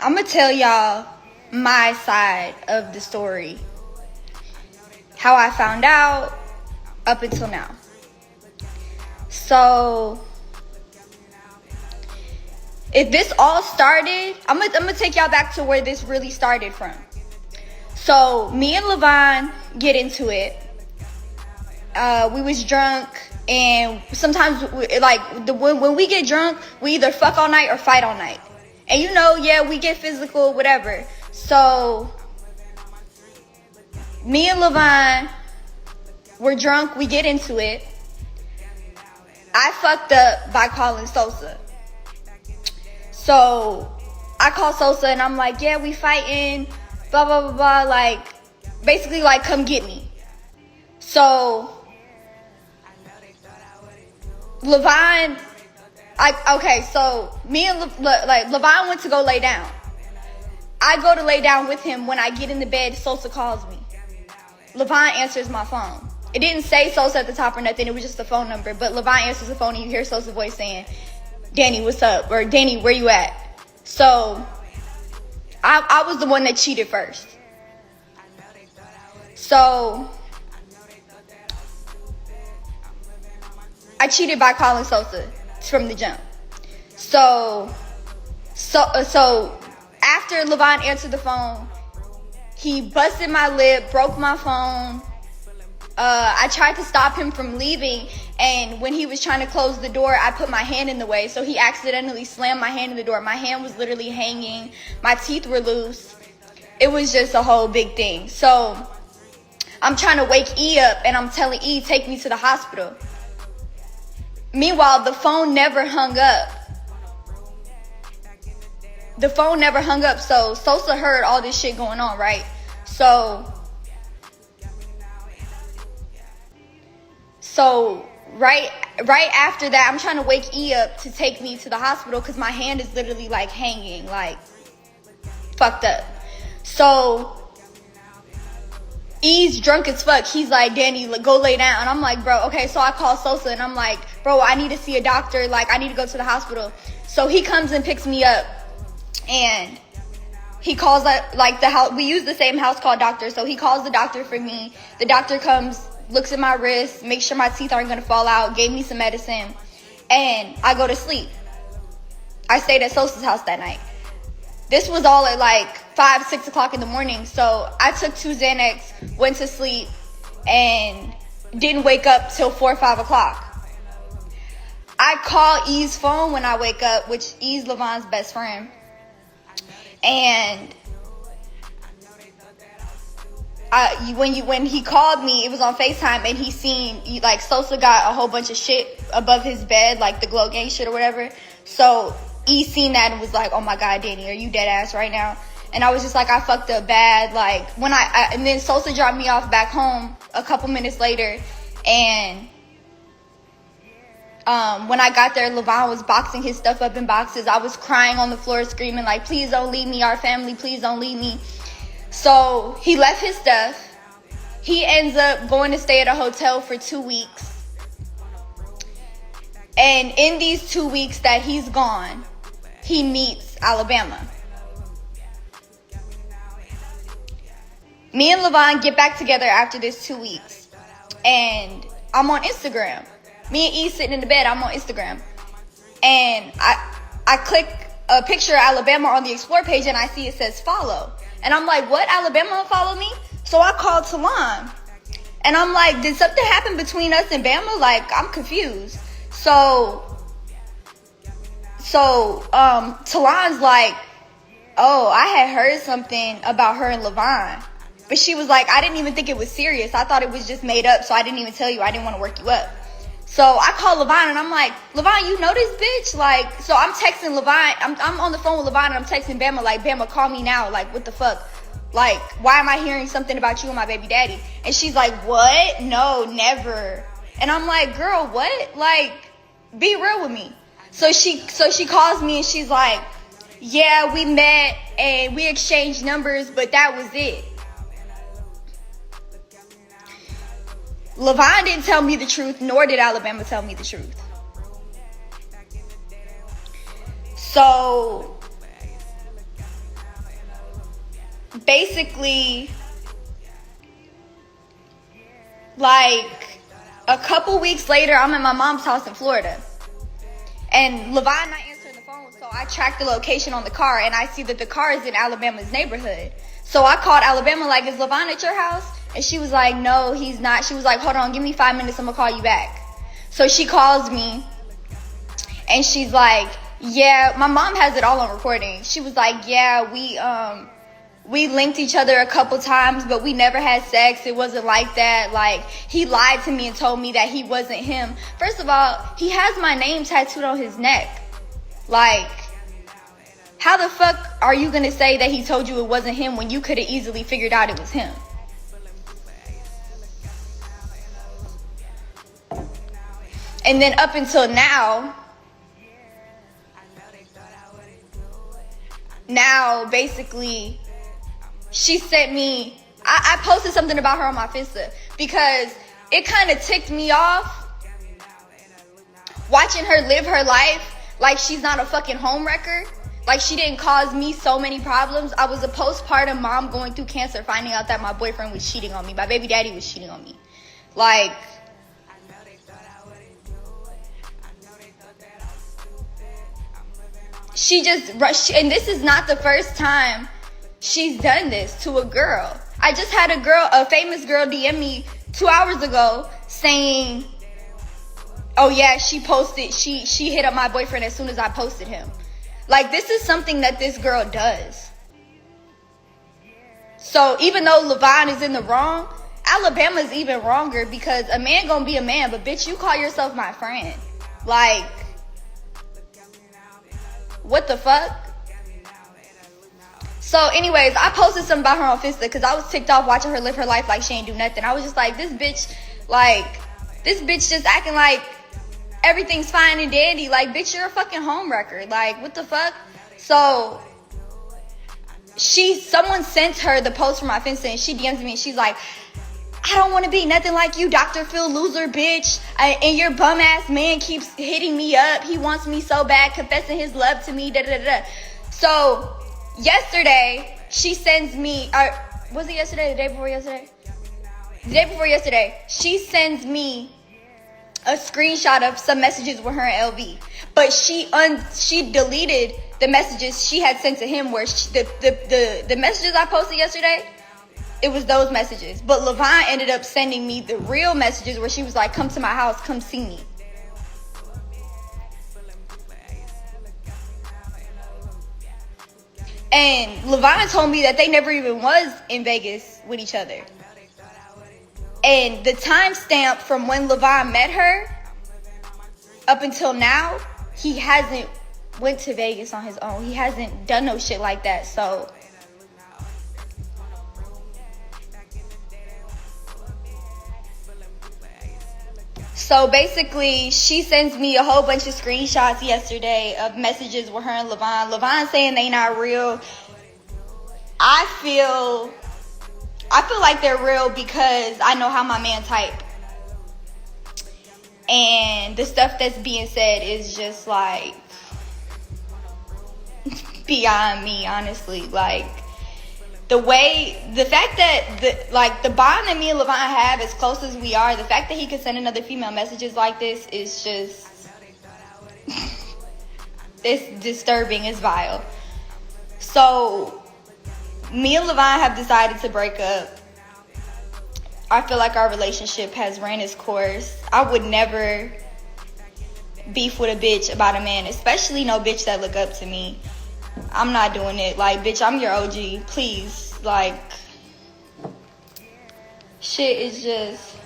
I'm gonna tell y'all my side of the story. How I found out up until now. So, if this all started, I'm gonna take y'all back to where this really started from. So, me and Vaughn get into it. We was drunk, and sometimes, when we get drunk, we either fuck all night or fight all night. And we get physical, whatever. So, me and Vaughn, we're drunk, we get into it. I fucked up by calling Sosa. So, I call Sosa and I'm like, yeah, we fighting, blah, blah, blah, blah, like, basically, like, come get me. So, Vaughn, so me and Vaughn went to go lay down. I go to lay down with him. When I get in the bed, Sosa calls me. Vaughn answers my phone. It didn't say Sosa at the top or nothing. It was just a phone number. But Vaughn answers the phone and you hear Sosa's voice saying, Danny, what's up? Or Danny, where you at? So I was the one that cheated first. So I cheated by calling Sosa from the jump. So after Vaughn answered the phone, he busted my lip, broke my phone. I tried to stop him from leaving, and when he was trying to close the door, I put my hand in the way, so he accidentally slammed my hand in the door. My hand was literally hanging. My teeth were loose. It was just a whole big thing. So I'm trying to wake E up, and I'm telling E, take me to the hospital. Meanwhile, the phone never hung up. The phone never hung up, so Sosa heard all this shit going on, right? So right after that, I'm trying to wake E up to take me to the hospital because my hand is literally like hanging, like fucked up. So E's drunk as fuck. He's like, Danny, go lay down. And I'm like, bro, okay. So I call Sosa and I'm like, bro, I need to see a doctor. Like, I need to go to the hospital. So he comes and picks me up, and he calls the house. We use the same house call doctor. So he calls the doctor for me. The doctor comes, looks at my wrist, makes sure my teeth aren't going to fall out, gave me some medicine, and I go to sleep. I stayed at Sosa's house that night. This was all at like 5, 6 o'clock in the morning. So I took 2 Xanax, went to sleep, and didn't wake up till 4 or 5 o'clock. I call E's phone when I wake up, which E's Vaughn's best friend. And when he called me, it was on FaceTime, and he seen, like, Sosa got a whole bunch of shit above his bed, like the glow gang shit or whatever. So E seen that and was like, oh my God, Danny, are you dead ass right now? And I was just like, I fucked up bad. Like, and then Sosa dropped me off back home a couple minutes later, and when I got there, Vaughn was boxing his stuff up in boxes. I was crying on the floor, screaming like, please don't leave me, our family, please don't leave me. So he left his stuff. He ends up going to stay at a hotel for 2 weeks. And in these 2 weeks that he's gone, he meets Alabama. Me and Vaughn get back together after this 2 weeks. And I'm on Instagram. Me and E sitting in the bed, I'm on Instagram. And I click a picture of Alabama on the Explore page, and I see it says follow. And I'm like, what? Alabama follow me? So I called Talon. And I'm like, did something happen between us and Bama? Like, I'm confused. So Talon's like, oh, I had heard something about her and Vaughn. But she was like, I didn't even think it was serious. I thought it was just made up, so I didn't even tell you. I didn't want to work you up. So I call Vaughn, and I'm like, Vaughn, you know this bitch? Like, so I'm texting Vaughn. I'm on the phone with Vaughn, and I'm texting Bama, like, Bama, call me now. Like, what the fuck? Like, why am I hearing something about you and my baby daddy? And she's like, what? No, never. And I'm like, girl, what? Like, be real with me. So she calls me, and she's like, yeah, we met, and we exchanged numbers, but that was it. Vaughn didn't tell me the truth, nor did Alabama tell me the truth. So basically, like, a couple weeks later, I'm at my mom's house in Florida. And Levon not answering the phone, so I tracked the location on the car, and I see that the car is in Alabama's neighborhood. So I called Alabama, like, is Levon at your house? And she was like, no, he's not. She was like, hold on, give me 5 minutes, I'm gonna call you back. So she calls me, and she's like, yeah, my mom has it all on recording. She was like, yeah, we linked each other a couple times, but we never had sex. It wasn't like that. Like, he lied to me and told me that he wasn't him. First of all, he has my name tattooed on his neck. Like, how the fuck are you gonna say that he told you it wasn't him when you could have easily figured out it was him? And then up until now, basically, she sent me, I posted something about her on my Finsta because it kind of ticked me off watching her live her life like she's not a fucking homewrecker. Like, she didn't cause me so many problems. I was a postpartum mom going through cancer, finding out that my boyfriend was cheating on me. My baby daddy was cheating on me. Like, she just rushed, and this is not the first time she's done this to a girl. I just had a famous girl DM me 2 hours ago saying, oh yeah, she hit up my boyfriend as soon as I posted him. Like, this is something that this girl does. So even though Levon is in the wrong, Alabama's even wronger because a man gonna be a man, but bitch, you call yourself my friend. Like, what the fuck? So anyways, I posted something about her on Finsta because I was ticked off watching her live her life like she ain't do nothing. I was just like, this bitch just acting like everything's fine and dandy. Like, bitch, you're a fucking homewrecker. Like, what the fuck? So someone sent her the post from my Finsta and she DMs me and she's like, I don't want to be nothing like you, Dr. Phil loser, bitch. And your bum ass man keeps hitting me up. He wants me so bad, confessing his love to me, da da da. So yesterday, she sends me, was it yesterday, the day before yesterday? The day before yesterday, she sends me a screenshot of some messages with her and LV. But she deleted the messages she had sent to him where the messages I posted yesterday, it was those messages. But Levon ended up sending me the real messages where she was like, come to my house, come see me. And Levon told me that they never even was in Vegas with each other. And the timestamp from when Levon met her up until now, he hasn't went to Vegas on his own. He hasn't done no shit like that. So basically, she sends me a whole bunch of screenshots yesterday of messages with her and Levon. Levon saying they not real. I feel like they're real because I know how my man type. And the stuff that's being said is just like beyond me, honestly. Like, the fact that the bond that me and Levon have, as close as we are, the fact that he could send another female messages like this is just, it's disturbing, it's vile. So, me and Levon have decided to break up. I feel like our relationship has ran its course. I would never beef with a bitch about a man, especially no bitch that look up to me. I'm not doing it. Like, bitch, I'm your OG. Please. Like, shit is just...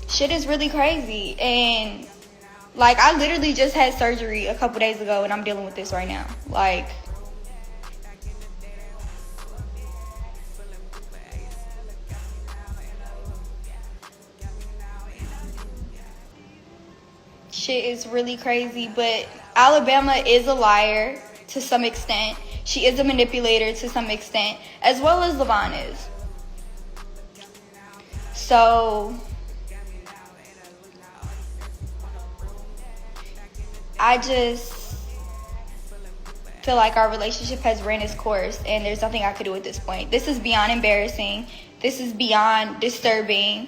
shit is really crazy. And, like, I literally just had surgery a couple days ago and I'm dealing with this right now. Like... shit is really crazy, but Alabama is a liar to some extent. She is a manipulator to some extent, as well as Levon is. So, I feel like our relationship has ran its course and there's nothing I could do at this point. This is beyond embarrassing. This is beyond disturbing,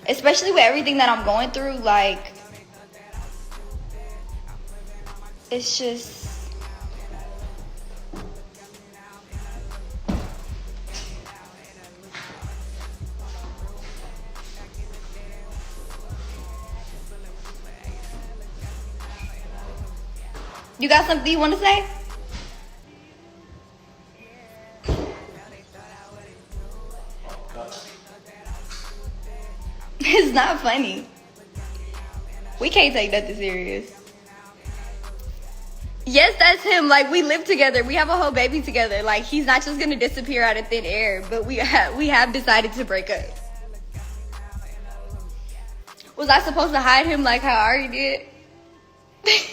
especially with everything that I'm going through. Like, it's just... You got something you want to say? It's not funny. We can't take nothing serious. Yes, that's him. Like, we live together. We have a whole baby together. Like, he's not just gonna disappear out of thin air. But we have decided to break up. Was I supposed to hide him like how I already did?